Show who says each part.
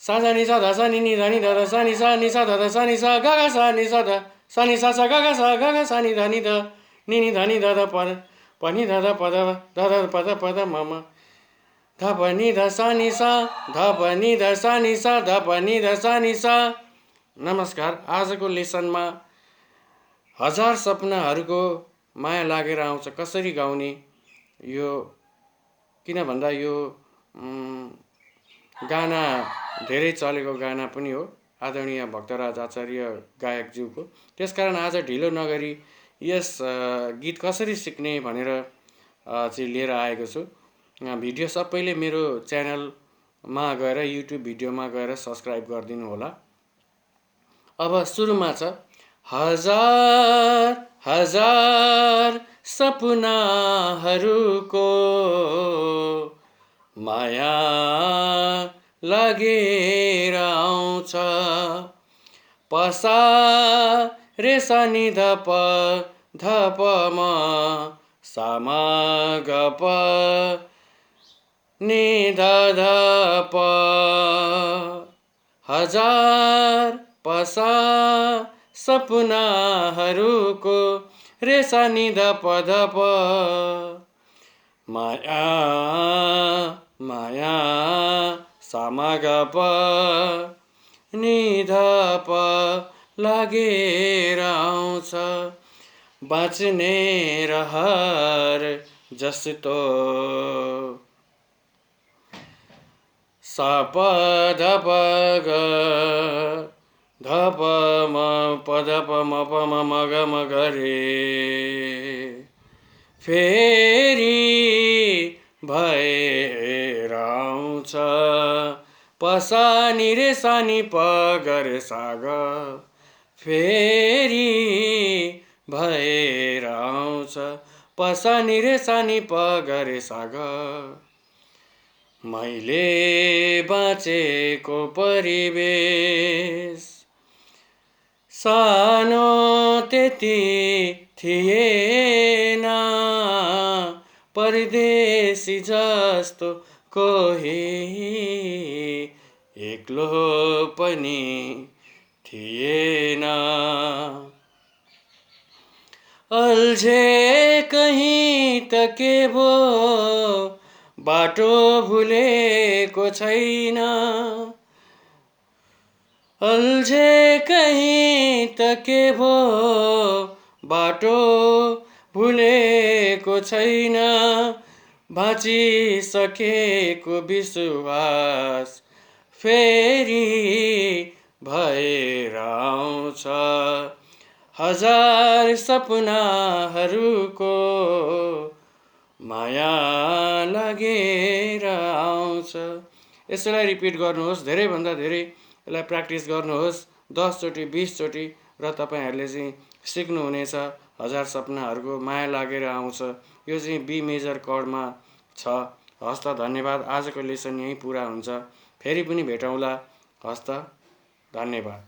Speaker 1: सा जा नि सा ध सा नि नि ध नि ध ध सा नि सा ध ध सा नि सा गा गा सा नि सा गा गा सा नि ध नि ध नि नि ध नि ध ध प प नि ध ध प ध ध ध प ध म म ध प नि ध सा नि सा ध प नि ध सा नि सा ध प नि ध सा नि सा। नमस्कार। आजको लेसनमा हजार सपनाहरूको माया लागेर आउँछ कसरी गाउने, यो किन भन्दा यो गाना धेरै चलेको गाना पनि हो, आदरणीय भक्तराज आचार्य गायकज्यूको। त्यसकारण आज ढिलो नगरी यस गीत कसरी सिक्ने भनेर चाहिँ लिएर आएको छु। भिडियो सबैले मेरो च्यानलमा गएर युट्युब भिडियोमा गएर सब्सक्राइब गरिदिनु होला। अब सुरुमा छ हजार हजार सपनाहरूको माया लागेर आउँछ पसा रे सा नि ध प म सा म ग प नि ध ध प हजार पसा सपनाहरूको रे सा नि ध प माया माया सा म ग प नि ध प लागेर आउँछ बाँच्ने रहर जस्तो सा प ध प ग ध प म प ध प म प म म ग म ग रे फेरि भएर आउँछ प सा नि रे सा नि प ग रे सा ग फेरि भएर आउँछ प सा नि रे सा नि प ग रे सा ग। मैले बाँचेको परिवेश सानो त्यति थिएन, परदेशी जस्तो कोही एक्लो पनि थिएन। अल्झे कहीँ त के भो बाटो भुलेको छैन, अल्झे कहीँ त के भो बाटो भुलेको छैन, बाँचिसकेको विश्वास फेरि भएर आउँछ हजार सपनाहरूको माया लागेर आउँछ। यसलाई रिपिट गर्नुहोस्, धेरैभन्दा धेरै यसलाई प्र्याक्टिस गर्नुहोस् 10 चोटि 20 चोटि र तपाईँहरूले चाहिँ सिक्नुहुनेछ। हजार सपनाहरूको माया लागेर आउँछ, यो चाहिँ बी मेजर कर्डमा छ। हस् त, धन्यवाद। आजको लेसन यहीँ पुरा हुन्छ, फेरि पनि भेटौँला। हस् त, धन्यवाद।